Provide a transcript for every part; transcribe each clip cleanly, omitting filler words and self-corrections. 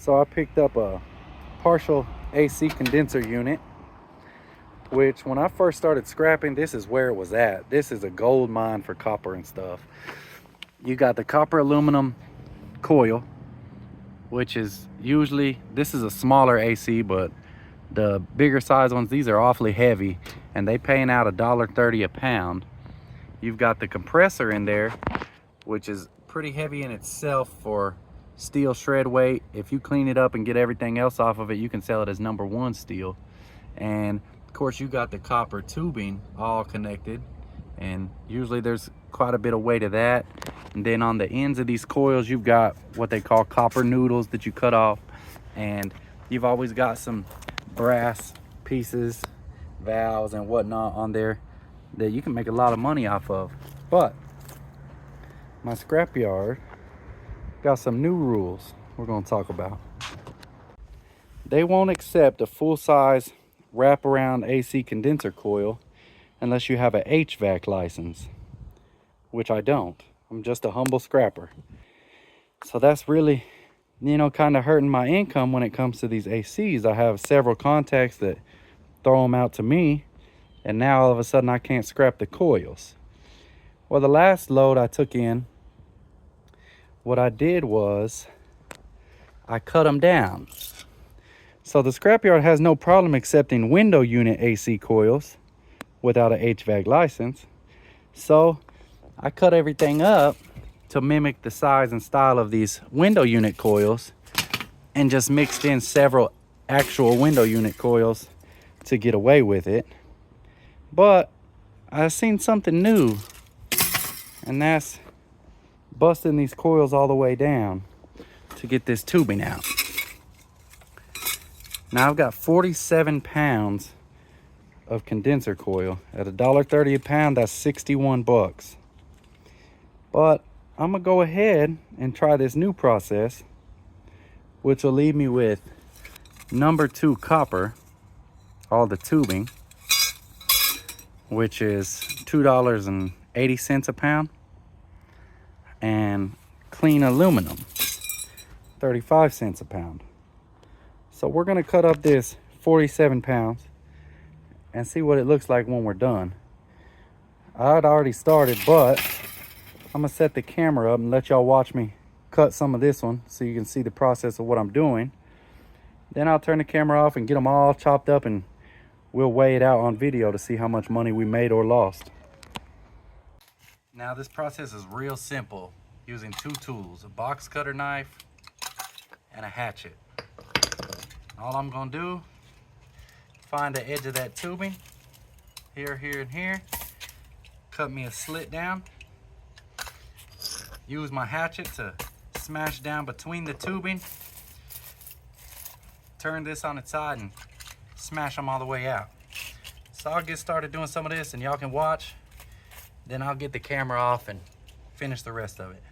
So I picked up a partial AC condenser unit, which when I first started scrapping, this is where it was at. This is a gold mine for copper and stuff. You got the copper aluminum coil, which is usually, this is a smaller AC, but the bigger size ones, these are awfully heavy, and they paying out $1.30 a pound. You've got the compressor in there, which is pretty heavy in itself for steel shred weight. If you clean it up and get everything else off of it, you can sell it as #1 steel. And of course you got the copper tubing all connected, and usually there's quite a bit of weight of that. And then on the ends of these coils, you've got what they call copper noodles that you cut off, and you've always got some brass pieces, valves and whatnot on there that you can make a lot of money off of. But my scrapyard got some new rules we're going to talk about. They won't accept a full-size wraparound AC condenser coil unless you have a HVAC license, which I don't. I'm just a humble scrapper. So that's really, kind of hurting my income when it comes to these ACs. I have several contacts that throw them out to me, and now all of a sudden I can't scrap the coils. Well, the last load I took in, what I did was I cut them down. So the scrapyard has no problem accepting window unit AC coils without a HVAC license. So I cut everything up to mimic the size and style of these window unit coils, and just mixed in several actual window unit coils to get away with it. But I seen something new, and that's busting these coils all the way down to get this tubing out. Now I've got 47 pounds of condenser coil at $1.30 a pound. That's 61 bucks. But I'm gonna go ahead and try this new process, which will leave me with #2 copper, all the tubing, which is $2.80 a pound, and clean aluminum, 35 cents a pound. So we're gonna cut up this 47 pounds and see what it looks like when we're done. I'd already started, but I'm gonna set the camera up and let y'all watch me cut some of this one so you can see the process of what I'm doing. Then I'll turn the camera off and get them all chopped up, and we'll weigh it out on video to see how much money we made or lost. Now this process is real simple, using 2 tools, a box cutter knife and a hatchet. All I'm gonna do, find the edge of that tubing, here, here, and here, cut me a slit down, use my hatchet to smash down between the tubing, turn this on its side and smash them all the way out. So I'll get started doing some of this and y'all can watch. Then I'll get the camera off and finish the rest of it.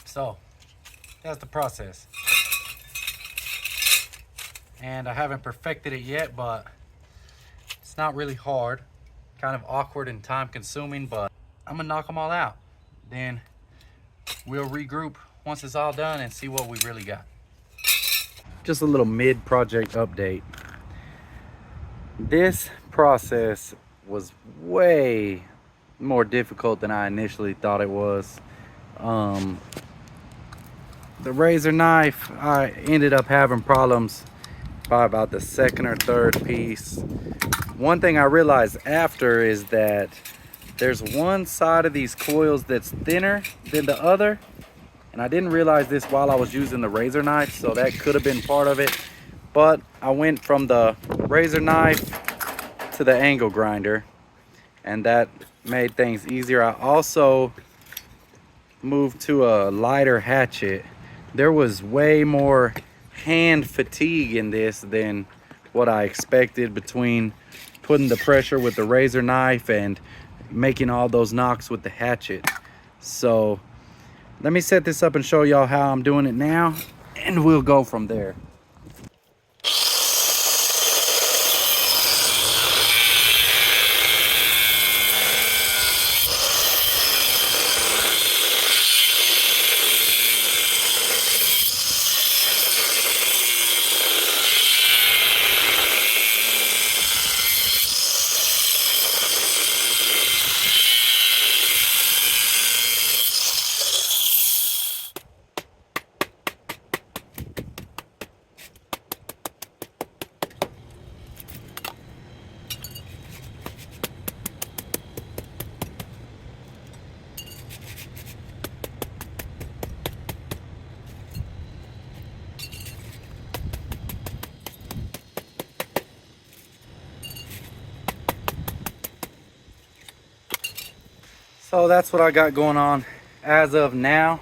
So that's the process, and I haven't perfected it yet, but it's not really hard. Kind of awkward and time consuming, but I'm gonna knock them all out. Then we'll regroup once it's all done and see what we really got. Just a little mid-project update. This process was way more difficult than I initially thought it was. Um, the razor knife, I ended up having problems by about the second or third piece. One thing I realized after is that there's one side of these coils that's thinner than the other, and I didn't realize this while I was using the razor knife, so that could have been part of it. But I went from the razor knife to the angle grinder, and that made things easier. I also moved to a lighter hatchet. There was way more hand fatigue in this than what I expected between putting the pressure with the razor knife and making all those knocks with the hatchet. So let me set this up and show y'all how I'm doing it now, and we'll go from there. So that's what I got going on as of now.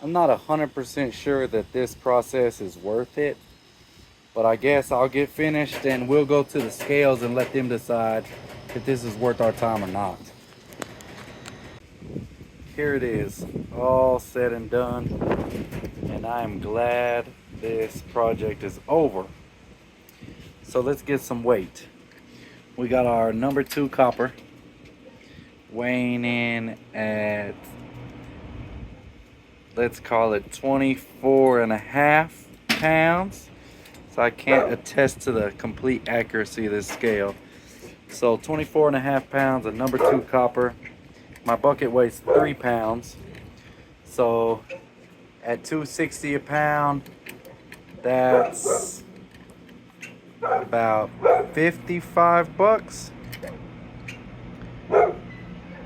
I'm not 100% sure that this process is worth it, but I guess I'll get finished and we'll go to the scales and let them decide if this is worth our time or not. Here it is, all said and done, and I am glad this project is over. So let's get some weight. We got our number 2 copper weighing in at, let's call it 24.5 pounds. So I can't attest to the complete accuracy of this scale. So 24.5 pounds of number 2 copper. My bucket weighs 3 pounds. So at 260 a pound, that's about 55 bucks,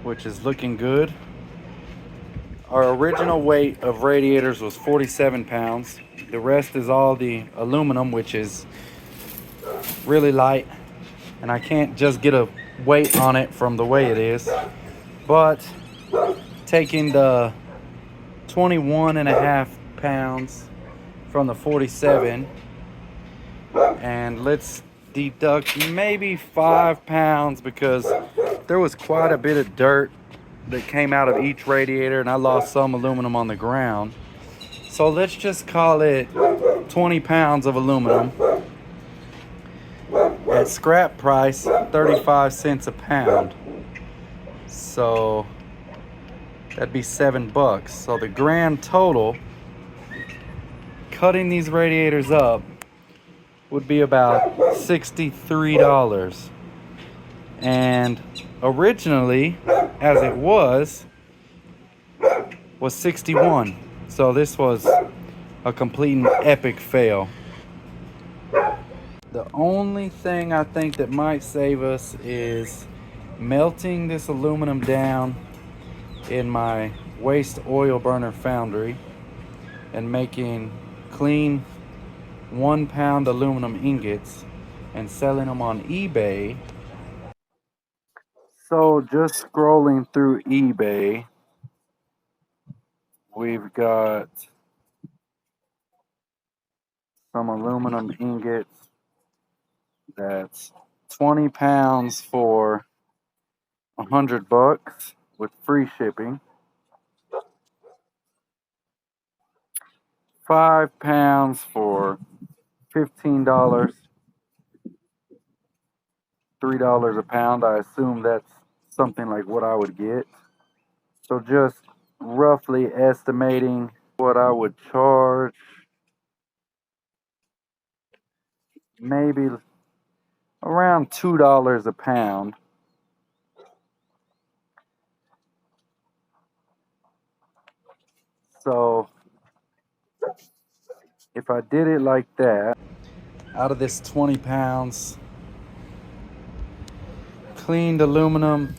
which is looking good. Our original weight of radiators was 47 pounds. The rest is all the aluminum, which is really light, and I can't just get a weight on it from the way it is. But taking the 21.5 pounds from the 47, and let's deduct maybe 5 pounds because there was quite a bit of dirt that came out of each radiator, and I lost some aluminum on the ground. So let's just call it 20 pounds of aluminum at scrap price, 35 cents a pound. So that'd be 7 bucks. So the grand total, cutting these radiators up, would be about $63. And originally, as it was 61. So this was a complete and epic fail. The only thing I think that might save us is melting this aluminum down in my waste oil burner foundry and making clean 1 pound aluminum ingots and selling them on eBay. So just scrolling through eBay, we've got some aluminum ingots that's 20 pounds for 100 bucks with free shipping. 5 pounds for $15. $3 a pound. I assume that's something like what I would get. So just roughly estimating what I would charge, maybe around $2 a pound. So if I did it like that, out of this 20 pounds cleaned aluminum,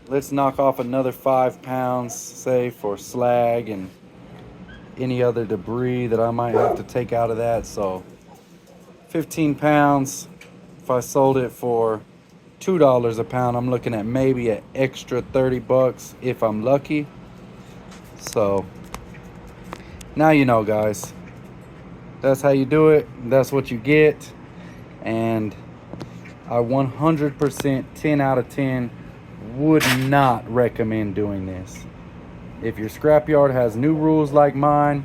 let's knock off another 5 pounds, say, for slag and any other debris that I might have to take out of that. So 15 pounds, if I sold it for $2 a pound, I'm looking at maybe an extra 30 bucks if I'm lucky. So now you know, guys. That's how you do it. That's what you get. And I 100%, 10 out of 10, would not recommend doing this. If your scrapyard has new rules like mine,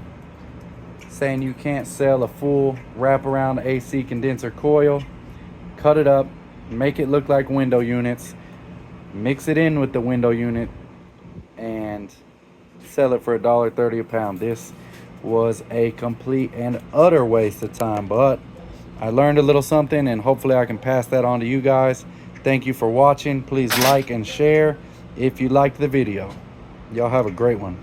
saying you can't sell a full wraparound AC condenser coil, cut it up, make it look like window units, mix it in with the window unit, and sell it for $1.30 a pound. This was a complete and utter waste of time, but I learned a little something, and hopefully I can pass that on to you guys. Thank you for watching. Please like and share if you liked the video. Y'all have a great one.